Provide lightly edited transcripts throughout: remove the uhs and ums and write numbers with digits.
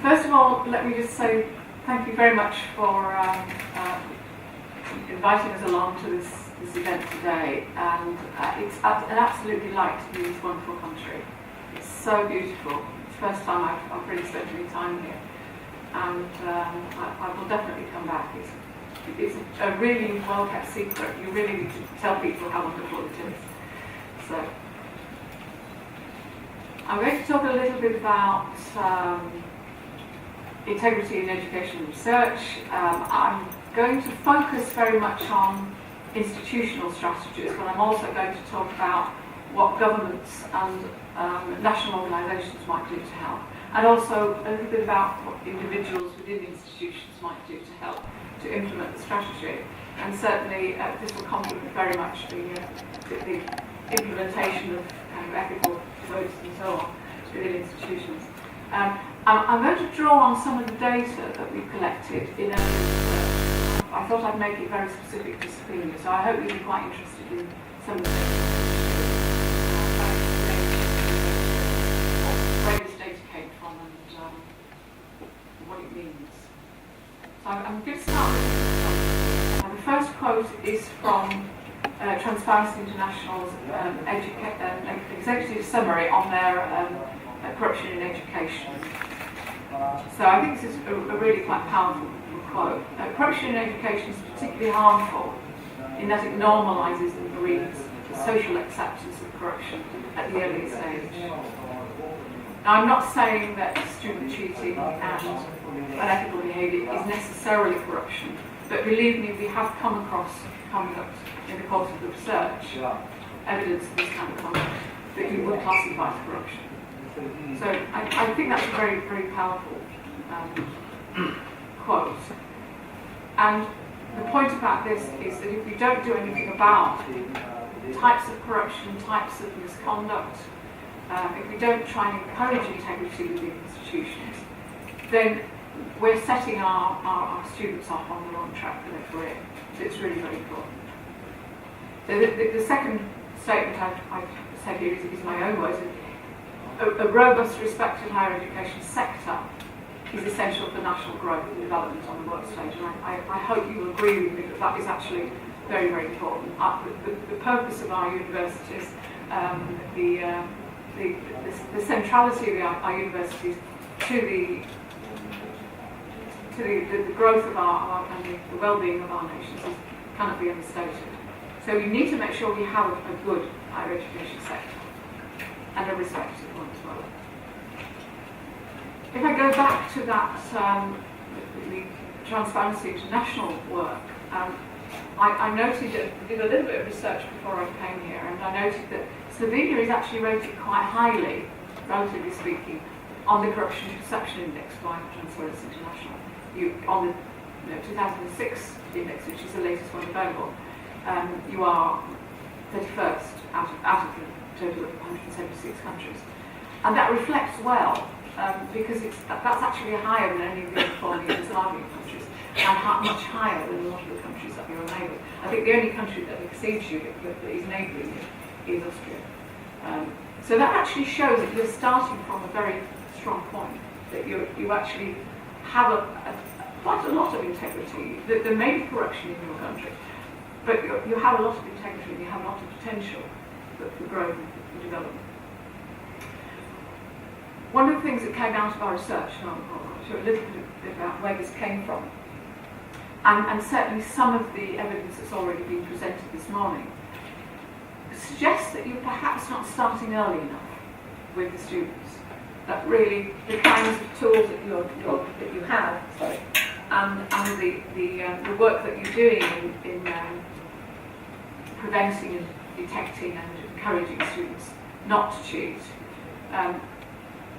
First of all, let me just say thank you very much for inviting us along to this event today. And it's an absolute delight to be in this wonderful country. It's so beautiful. It's the first time I've really spent any time here. And I will definitely come back. It's a really well-kept secret. You really need to tell people how wonderful it is. So, I'm going to talk a little bit about integrity in education and research. I'm going to focus very much on institutional strategies, but I'm also going to talk about what governments and national organisations might do to help, and also a little bit about what individuals within institutions might do to help to implement the strategy. And certainly this will complement very much the implementation of kind of ethical codes and so on within institutions. I'm going to draw on some of the data that we've collected in early research. I thought I'd make it very specific to schooling, so I hope you'll be quite interested in some of the data. Where this data came from and what it means. So I'm going to start with the first quote is from Transparency International's executive summary on their corruption in education. So I think this is a really quite powerful quote. Corruption in education is particularly harmful in that it normalises and breeds the social acceptance of corruption at the early stage. Now, I'm not saying that student cheating and unethical behaviour is necessarily corruption, but believe me, we have come across conduct in the course of the research, evidence of this kind of conduct that you would classify as corruption. So I think that's a very, very powerful quote. And the point about this is that if we don't do anything about types of corruption, types of misconduct, if we don't try and encourage integrity within institutions, then we're setting our students off on the wrong track for their career. So it's really very important. So the second statement I've said here is my own words. A robust, respected higher education sector is essential for national growth and development on the work stage. And I hope you will agree with me that that is actually very, very important. The purpose of our universities, the centrality of our universities to the growth of our and the well-being of our nations cannot be understated. So we need to make sure we have a good higher education sector and a respected one as well. If I go back to that the Transparency International work, I noted that I did a little bit of research before I came here, and I noted that Slovenia is actually rated quite highly, relatively speaking, on the Corruption Perception Index by Transparency International. On the 2006 index, which is the latest one available, you are 31st out of the total of 176 countries. And that reflects well, because that's actually higher than any of the former Yugoslavian countries, and much higher than a lot of the countries that you're neighbouring. I think the only country that exceeds you that is neighbouring is Austria. So that actually shows that you're starting from a very strong point, that you actually have quite a lot of integrity. There may be corruption in your country, but you have a lot of integrity and you have a lot of potential for growth and development. One of the things that came out of our research, and I'll show a little bit about where this came from, and certainly some of the evidence that's already been presented this morning, suggests that you're perhaps not starting early enough with the students. That really the kinds of tools that you have, and the work that you're doing in preventing and detecting and encouraging students not to cheat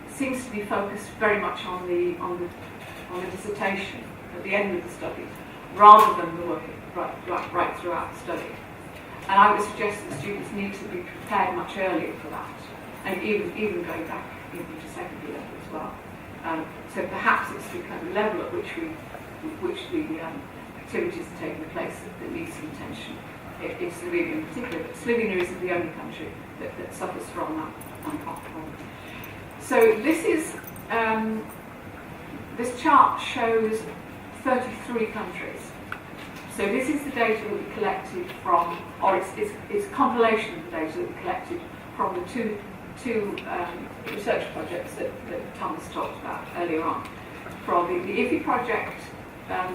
seems to be focused very much on the dissertation at the end of the study, rather than the work right throughout the study. And I would suggest that students need to be prepared much earlier for that, and even going back into secondary level as well. So perhaps it's the kind of level at which the activities are taking place that needs some attention. In Slovenia in particular, but Slovenia isn't the only country that suffers from that problem. So this is this chart shows 33 countries. So this is the data that we collected from, or it's a compilation of the data that we collected from the two research projects that Thomas talked about earlier on. From the IFI project that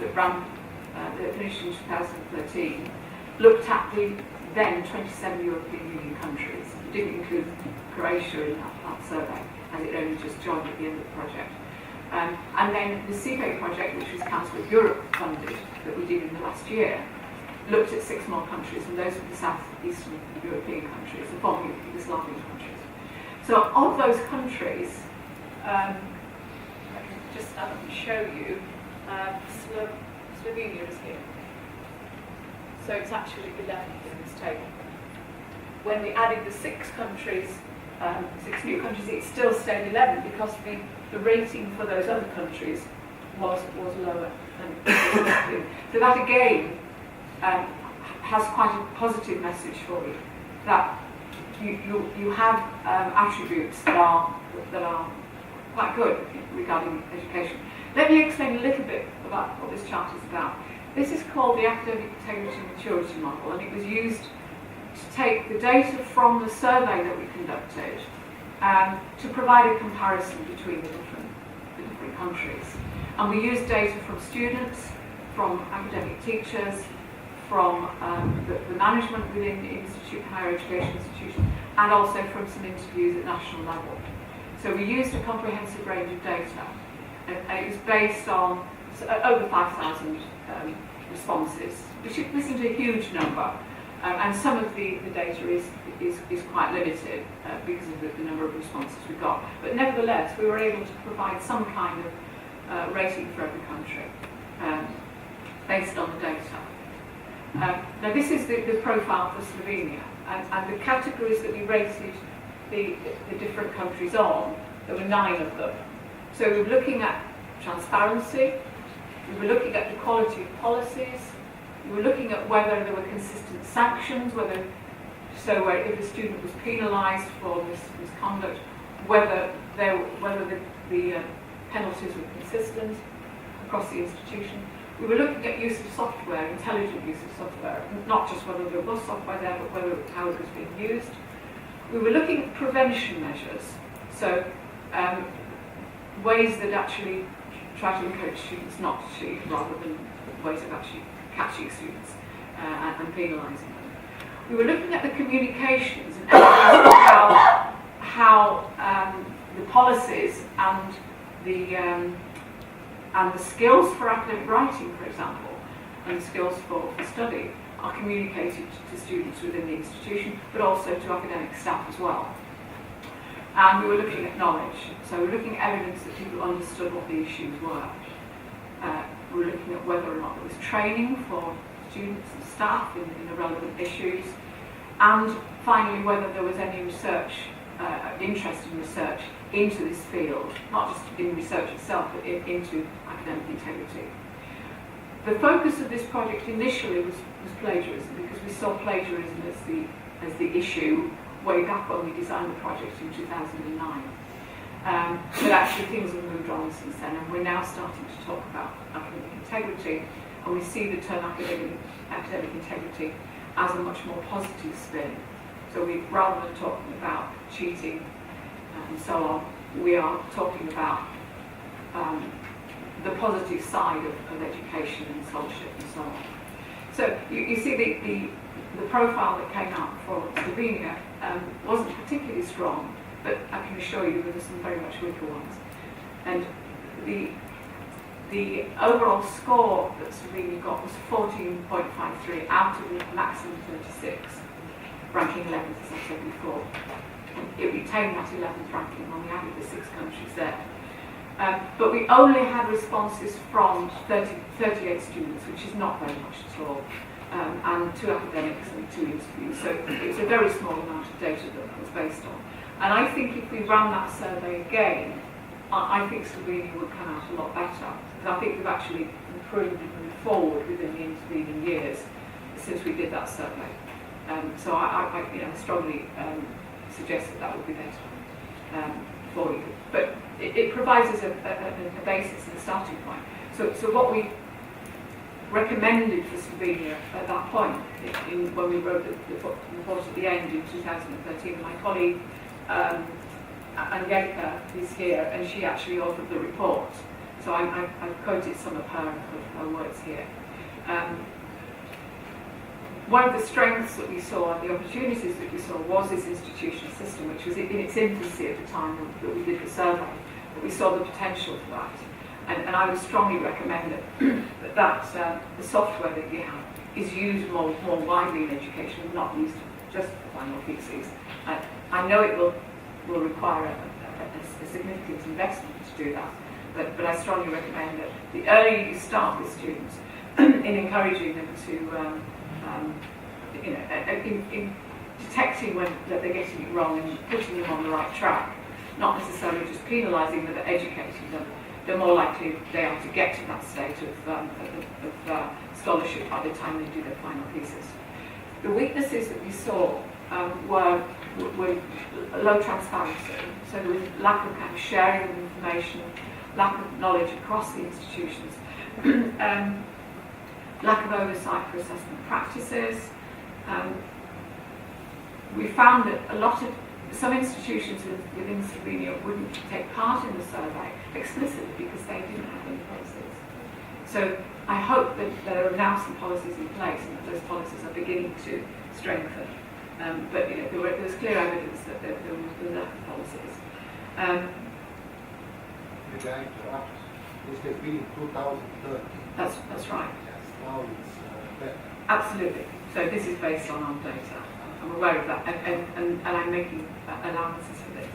finished in 2013, looked at the then 27 European Union countries. It didn't include Croatia in that survey, as it only just joined at the end of the project. And then the CBA project, which was Council of Europe funded, that we did in the last year, looked at 6 more countries, and those were the southeastern European countries, the former Yugoslavian countries. So of those countries, I can just show you, Slovenia is here. So it's actually 11th in this table. When we added the 6 countries, 6 new countries, it still stayed 11 because the rating for those other countries was lower. So that again has quite a positive message for you, that you have attributes that are quite good regarding education. Let me explain a little bit about what this chart is about. This is called the Academic Integrity and Maturity Model, and it was used to take the data from the survey that we conducted to provide a comparison between the different countries. And we used data from students, from academic teachers, from the management within higher education institutions, and also from some interviews at national level. So we used a comprehensive range of data, and it was based on over 5,000 responses, which isn't a huge number, and some of the data is quite limited because of the number of responses we got. But nevertheless, we were able to provide some kind of rating for every country based on the data. Now this is the profile for Slovenia, and the categories that we rated the different countries on, there were 9 of them. So we were looking at transparency, we were looking at the quality of policies, we were looking at whether there were consistent sanctions, where if a student was penalised for misconduct, whether the penalties were consistent across the institution. We were looking at use of software, intelligent use of software, not just whether there was software there, but how it was being used. We were looking at prevention measures, so ways that actually try to encourage students not to cheat, rather than ways of actually catching students and penalising them. We were looking at the communications and how the policies and the skills for academic writing, for example, and the skills for study are communicated to students within the institution, but also to academic staff as well. And we were looking at knowledge, so we were looking at evidence that people understood what the issues were. We were looking at whether or not there was training for students and staff in the relevant issues, and finally whether there was any research, interest in research into this field, not just in research itself, but into academic integrity. The focus of this project initially was plagiarism, because we saw plagiarism as the issue way back when we designed the project in 2009. But actually things have moved on since then, and we're now starting to talk about academic integrity, and we see the term academic integrity as a much more positive spin. So rather than talking about cheating and so on, we are talking about the positive side of education and scholarship and so on. So you see the profile that came out for Slovenia wasn't particularly strong, but I can assure you there were some very much weaker ones. And the overall score that Slovenia got was 14.53 out of a maximum 36, ranking 11th, as I said before. And it retained that 11th ranking when we added the 6 countries there. But we only had responses from 38 students, which is not very much at all, and 2 academics and 2 interviews. So it was a very small amount of data that was based on. And I think if we ran that survey again, I think Slovenia would come out a lot better, because I think we've actually improved and moved forward within the intervening years since we did that survey. So I strongly suggest that would be better for you, but it provides us a basis and a starting point. So what we recommended for Slovenia at that point, when we wrote the report at the end in 2013, my colleague Angelika is here, and she actually authored the report. So I've quoted some of her words here. One of the strengths that we saw, and the opportunities that we saw, was this institutional system, which was in its infancy at the time that we did the survey. But we saw the potential for that. And I would strongly recommend that the software that you have is used more widely in education, not used just for final theses. I know it will require a significant investment to do that, but I strongly recommend that the earlier you start with students in encouraging them to, in detecting when that they're getting it wrong and putting them on the right track, not necessarily just penalising them, but educating them, the more likely they are to get to that state of scholarship by the time they do their final thesis. The weaknesses that we saw were low transparency, so there was lack of kind of sharing of information, lack of knowledge across the institutions, lack of oversight for assessment practices. We found that some institutions within Slovenia wouldn't take part in the survey explicitly because they didn't have any policies. So I hope that there are now some policies in place and that those policies are beginning to strengthen. But there was clear evidence that there was lack of policies. This has been in 2013. That's right. Yes, now it's better. Absolutely. So this is based on our data. I'm aware of that, and I'm making allowances for this.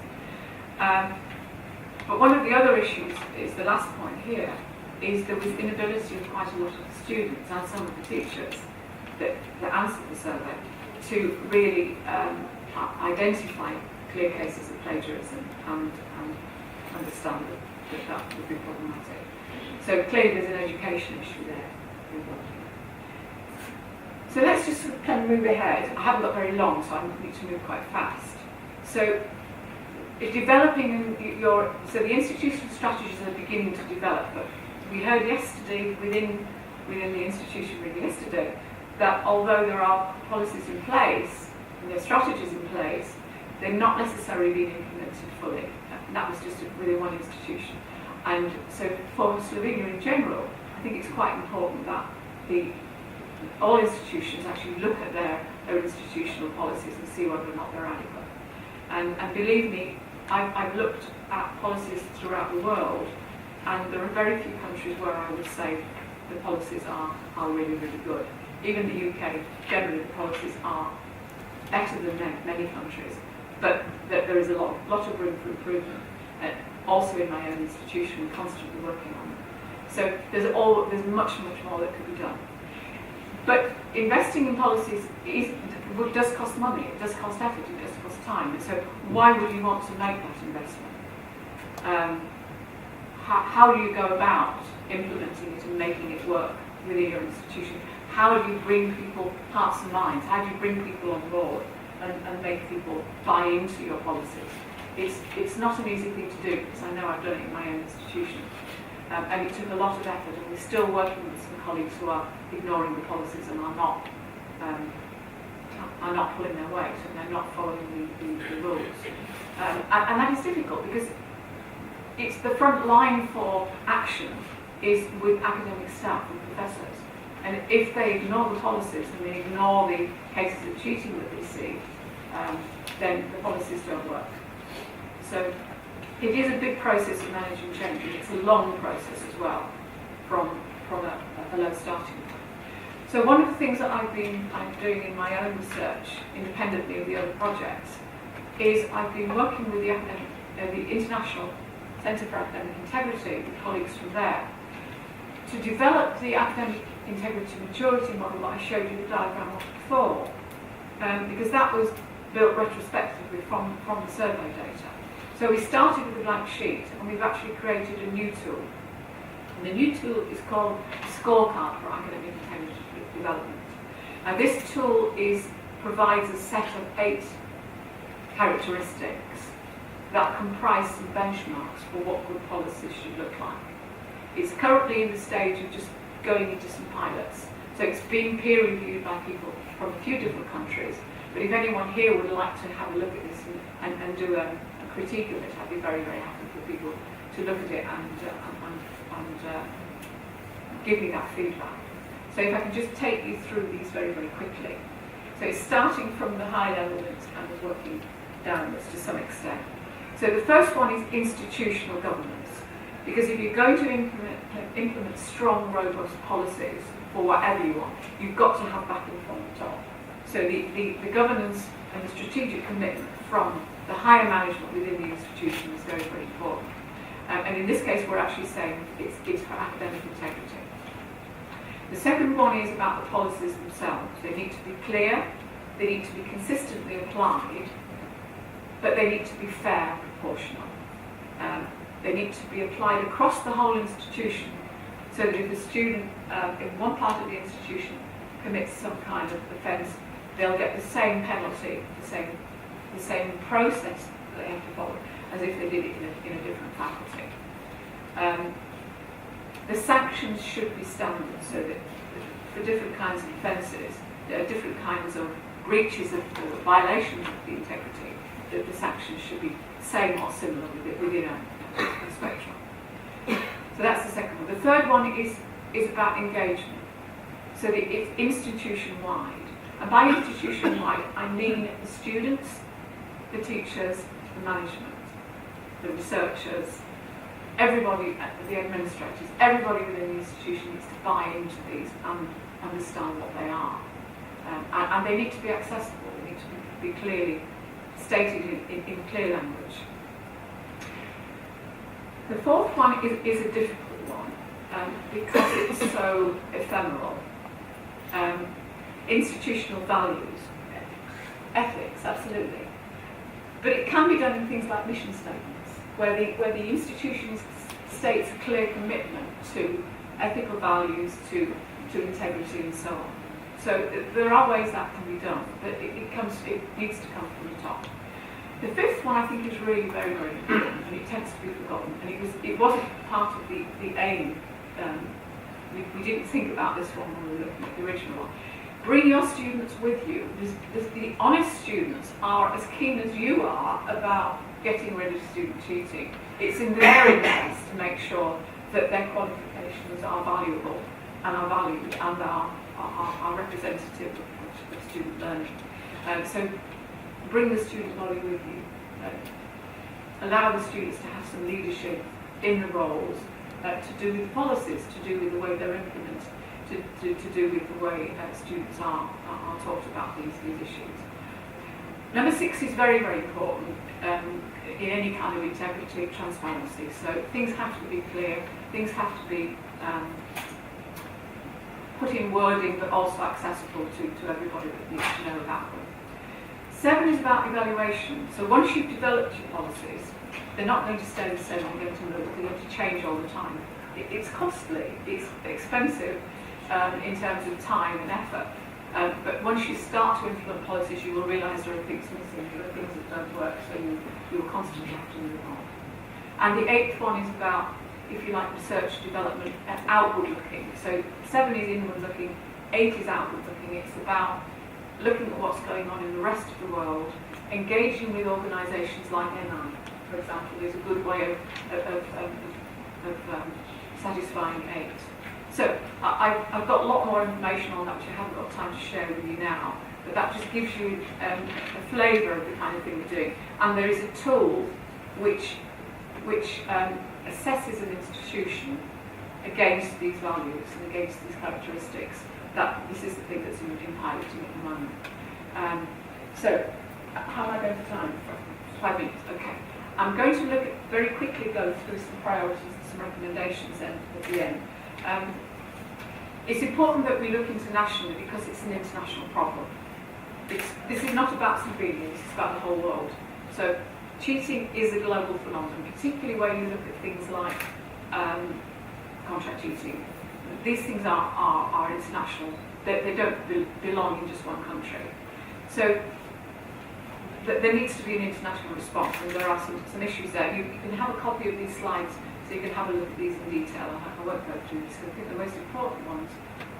But one of the other issues is the last point here, is there was inability of quite a lot of the students and some of the teachers that answered the survey to really identify clear cases of plagiarism and understand that would be problematic. So clearly there's an education issue there involved. So let's just sort of kind of move ahead. I haven't got very long, so I need to move quite fast. So developing so the institutional strategies are beginning to develop, but we heard yesterday within the institution really yesterday that although there are policies in place and there are strategies in place, they're not necessarily being implemented fully. And that was just within one institution. And so for Slovenia in general, I think it's quite important that all institutions actually look at their institutional policies and see whether or not they're adequate. And believe me, I've looked at policies throughout the world, and there are very few countries where I would say the policies are really, really good. Even the UK, generally the policies are better than many countries, but there is a lot of room for improvement. Also in my own institution, we're constantly working on it. So there's much more that could be done. But investing in policies does cost money, it does cost effort, it does cost time. And so why would you want to make that investment? How do you go about implementing it and making it work within your institution? How do you bring people, hearts and minds, how do you bring people on board and make people buy into your policies? It's not an easy thing to do, because I know I've done it in my own institution. And it took a lot of effort, and we're still working with some colleagues who are ignoring the policies and are not pulling their weight, and they're not following the rules. And that is difficult, because it's the front line for action is with academic staff and professors. And if they ignore the policies and they ignore the cases of cheating that they see, then the policies don't work. So it is a big process of managing change, and it's a long process as well from a low starting point. So one of the things that I'm doing in my own research, independently of the other projects, is I've been working with the International Centre for Academic Integrity, with colleagues from there, to develop the academic integrity maturity model that I showed you the diagram of before, because that was built retrospectively from the survey data. So we started with a blank sheet, and we've actually created a new tool. And the new tool is called Scorecard for Academic Integrity Development. Now this tool provides a set of 8 characteristics that comprise some benchmarks for what good policies should look like. It's currently in the stage of just going into some pilots. So it's being peer reviewed by people from a few different countries. But if anyone here would like to have a look at this and do a critique of it, I'd be very, very happy for people to look at it and give me that feedback. So if I can just take you through these very, very quickly. So it's starting from the high level and working downwards to some extent. So the first one is institutional governance. Because if you're going to implement strong, robust policies for whatever you want, you've got to have backing from the top. So the governance and the strategic commitment from the higher management within the institution is very, very important. And in this case, we're actually saying it's for academic integrity. The second one is about the policies themselves. They need to be clear, they need to be consistently applied, but they need to be fair and proportional. They need to be applied across the whole institution, so that if a student in one part of the institution commits some kind of offence, they'll get the same penalty, the same process that they have to follow, as if they did it in a different faculty. The sanctions should be standard, so that for different kinds of offences, there are different kinds of breaches of or violations of the integrity, that the sanctions should be same or similar within a spectrum. So that's the second one. The third one is about engagement. So that it's institution-wide. And by institution-wide, I mean the students, the teachers, the management, the researchers, everybody, the administrators, everybody within the institution needs to buy into these and understand what they are. And they need to be accessible, they need to be clearly stated in clear language. The fourth one is a difficult one because it's so ephemeral. Institutional values, ethics, absolutely. But it can be done in things like mission statements, where the institution states a clear commitment to ethical values, to integrity and so on. So there are ways that can be done, but it needs to come from the top. The fifth one I think is really very, very important, and it tends to be forgotten, and it wasn't part of the aim. We didn't think about this one when we were looking at the original one. Bring your students with you. The honest students are as keen as you are about getting rid of student cheating. It's in their interest to make sure that their qualifications are valuable and are valued and are representative of student learning. So bring the student body with you. Allow the students to have some leadership in the roles, to do with policies, to do with the way they're implemented, to do with the way students are taught about these issues. Number 6 is very, very important in any kind of integrity, transparency. So things have to be clear, things have to be put in wording but also accessible to everybody that needs to know about them. 7 is about evaluation. So once you've developed your policies, they're not going to stay the same, they're going to change all the time. It's costly, it's expensive in terms of time and effort. But once you start to implement policies, you will realise there are things missing, there are things that don't work, so you will constantly have to move on. And the 8th one is about, if you like, research development and outward looking. So 7 is inward looking, 8 is outward looking. It's about looking at what's going on in the rest of the world, engaging with organisations like ENAI, for example, is a good way of satisfying 8. So I've got a lot more information on that which I haven't got time to share with you now, but that just gives you a flavour of the kind of thing we're doing. And there is a tool which assesses an institution against these values and against these characteristics. This is the thing that's in piloting at the moment. So how am I going for time? 5 minutes, okay. I'm going to very quickly go through some priorities and some recommendations then at the end. It's important that we look internationally because it's an international problem. This is not about St. It's about the whole world. So cheating is a global phenomenon, particularly when you look at things like contract cheating. These things are international. They don't belong in just one country. So there needs to be an international response, and there are some issues there. You can have a copy of these slides, so you can have a look at these in detail. I won't go through this. I think the most important ones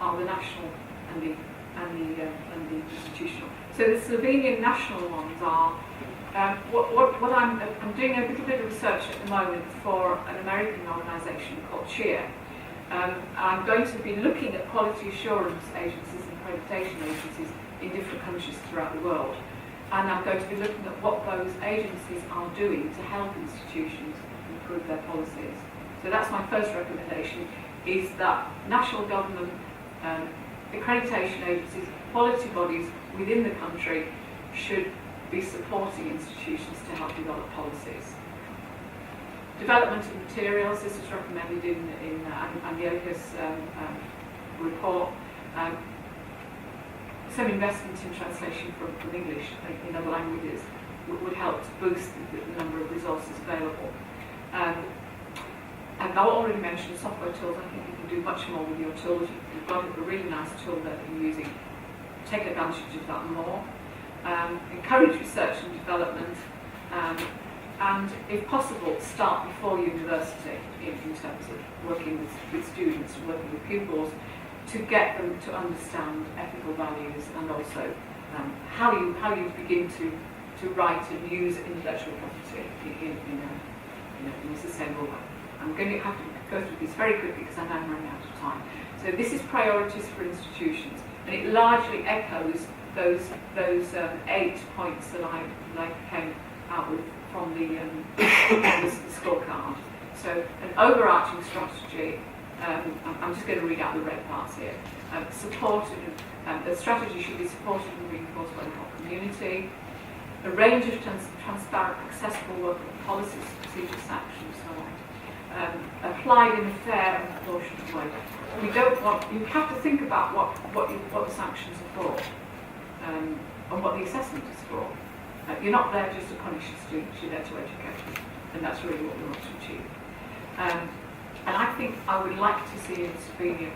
are the national and the institutional. So the Slovenian national ones are what I'm doing a little bit of research at the moment for an American organisation called CHEER. I'm going to be looking at quality assurance agencies and accreditation agencies in different countries throughout the world. And I'm going to be looking at what those agencies are doing to help institutions improve their policies. So that's my first recommendation, is that national government, accreditation agencies, quality bodies within the country should be supporting institutions to help develop policies. Development of materials, this is recommended in Angelika's report. Some investment in translation from English in other languages would help to boost the number of resources available. And I already mentioned software tools. I think you can do much more with your tools. You've got a really nice tool that you're using. Take advantage of that more. Encourage research and development. And if possible, start before university in terms of working with students and working with pupils to get them to understand ethical values and also how you begin to write and use intellectual property in a sustainable way. I'm going to have to go through this very quickly because I know I'm running out of time. So this is priorities for institutions, and it largely echoes those 8 points that I came out with from the scorecard. So an overarching strategy. I'm just going to read out the red parts here. The strategy should be supported and reinforced by the whole community. A range of transparent, accessible workable policies, procedures, actions, so on. Applied in a fair and proportionate way. You have to think about what the sanctions are for, and what the assessment is for. You're not there just to punish the students, you're there to educate them, and that's really what we want to achieve. And I think I would like to see in Slovenia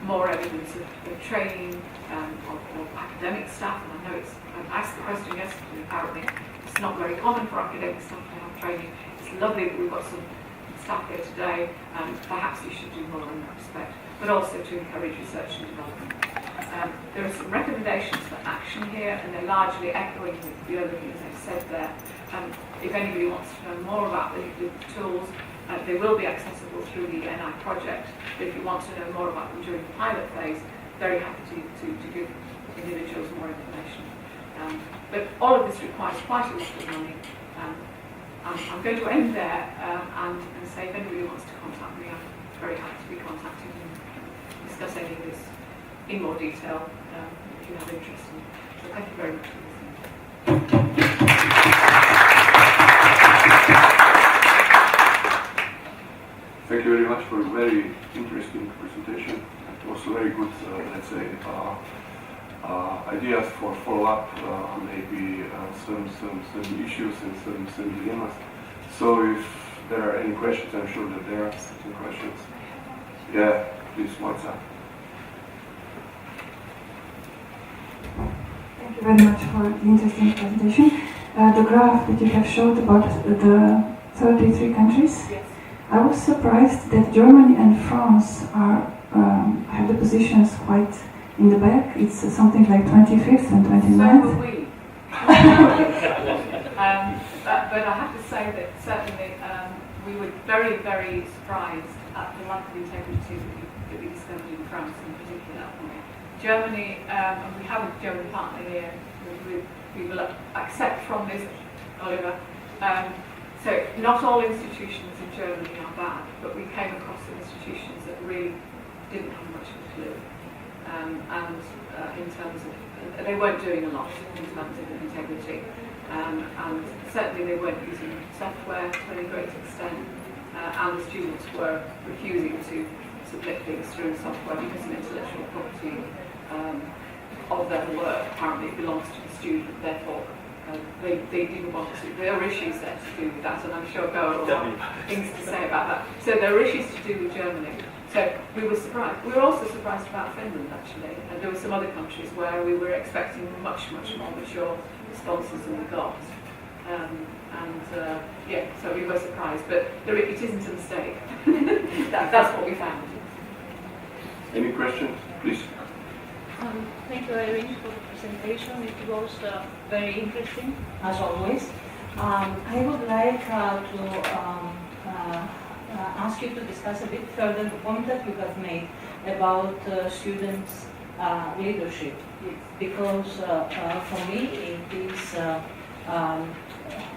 more evidence of training of academic staff, and I know I asked the question yesterday, apparently it's not very common for academic staff to have training. It's lovely that we've got some staff here today, and perhaps you should do more in that respect, but also to encourage research and development. There are some recommendations for action here, and they're largely echoing the other things I've said there. If anybody wants to know more about the tools, they will be accessible through the ENAI project. But if you want to know more about them during the pilot phase, very happy to give individuals more information. But all of this requires quite a lot of money. I'm going to end there and say if anybody wants to contact me, I'm very happy to be contacted and discuss any of this in more detail if you have interest in it. So thank you very much for listening. Thank you very much for a very interesting presentation. It was very good, let's say, ideas for follow-up, maybe some issues and some dilemmas. So if there are any questions, I'm sure that there are some questions. Yeah, please, what's up? Thank you very much for the interesting presentation. The graph that you have showed about the 33 countries, Yes. I was surprised that Germany and France have the positions quite in the back. It's something like 25th and 29th. So were we. But I have to say that certainly we were very, very surprised at the lack of integrity that we discovered in France in particular. Germany, and we have a German partner here, we will accept from this, Oliver. So not all institutions in Germany are bad, but we came across some institutions that really didn't have much of a clue. And in terms of, they weren't doing a lot in terms of integrity. And certainly they weren't using software to any great extent. And the students were refusing to submit things through software because of intellectual property of their work. Apparently it belongs to the student, therefore they didn't want to. There are issues there to do with that, and I'm sure Goa will have things to say about that. So there are issues to do with Germany. So we were surprised. We were also surprised about Finland, actually. And there were some other countries where we were expecting much, much more mature responses than we got. Yeah, so we were surprised, but it isn't a mistake. That's what we found. Any questions, please? Thank you, Irene, for the presentation. It was very interesting, as always. I would like to ask you to discuss a bit further the point that you have made about students' leadership, because for me it is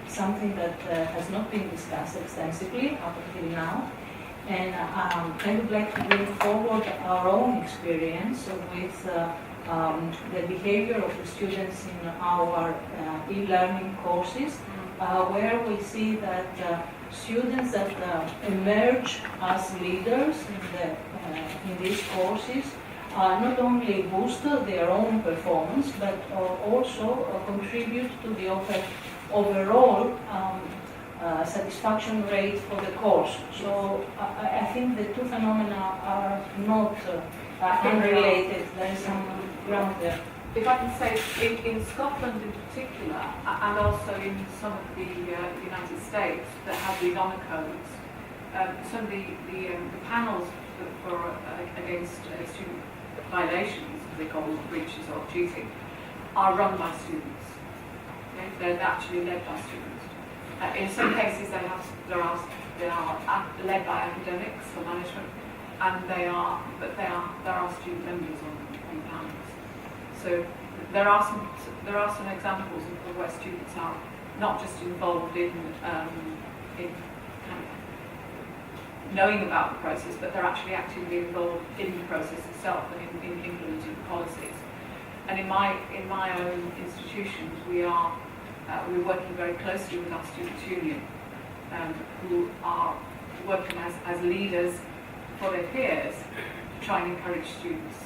something that has not been discussed extensively up until now. And I would like to bring forward our own experience with the behavior of the students in our e-learning courses, where we see that students that emerge as leaders in these courses not only boost their own performance, but also contribute to the overall satisfaction rate for the course. So I think the two phenomena are not unrelated. There is some ground there. If I can say, in Scotland in particular, and also in some of the United States that have these honour codes, some of the panels for against student violations, as they call them, breaches or cheating, are run by students. Okay? They're actually led by students. In some cases, they are led by academics or management, and there are student members on panels. So there are some examples of where students are not just involved in kind of knowing about the process, but they're actually actively involved in the process itself and in implementing the policies. And in my own institutions, we're working very closely with our students' union, who are working as leaders for their peers to try and encourage students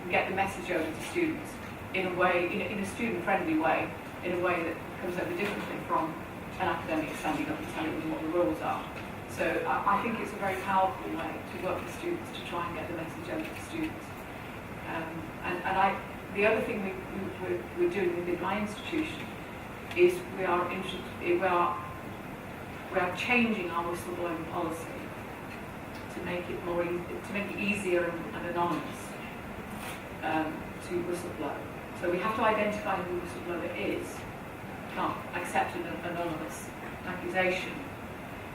and get the message over to students in a way, in a student-friendly way, in a way that comes over differently from an academic standing up and telling them what the rules are. So I think it's a very powerful way to work with students to try and get the message over to students. The other thing we're doing within my institution is we are changing our whistleblowing policy to make it easier and anonymous to whistleblow. So we have to identify who the whistleblower is. Can't accept an anonymous accusation,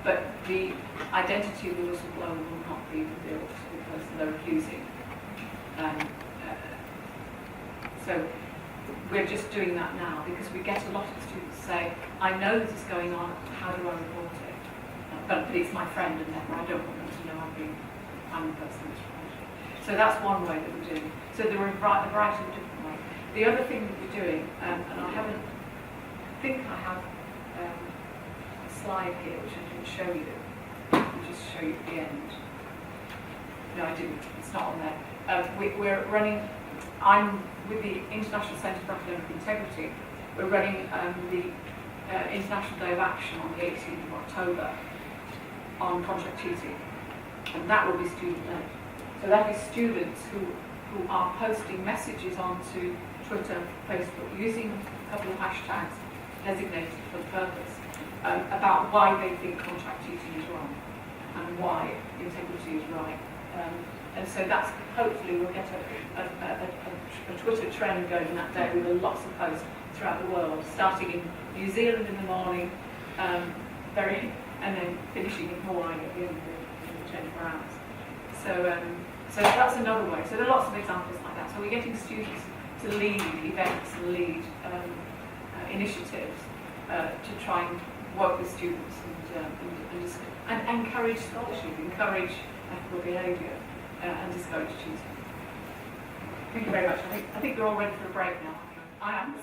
but the identity of the whistleblower will not be revealed to the person they're accusing. So we're just doing that now because we get a lot of students say, I know this is going on, how do I report it? But it's my friend and therefore I don't want them to know I'm the person that's right. So that's one way that we're doing. So there are a variety of different ways. The other thing that we're doing, and I think I have a slide here which I can show you. I'll just show you at the end. No, I didn't. It's not on there. We're running. I'm with the International Centre for Academic Integrity. We're running the International Day of Action on the 18th of October on contract cheating, and that will be student-led. So that is students who are posting messages onto Twitter, Facebook, using a couple of hashtags designated for the purpose, about why they think contract cheating is wrong and why integrity is right. And so that's, hopefully we'll get a Twitter trend going that day with lots of posts throughout the world, starting in New Zealand in the morning, and then finishing in Hawaii at the end of the 24 hours. So that's another way. So there are lots of examples like that. So we're getting students to lead events and lead initiatives to try and work with students and encourage scholarship, encourage ethical behaviour, and discourage cheating. Thank you very much. I think we're all ready for a break now. I am.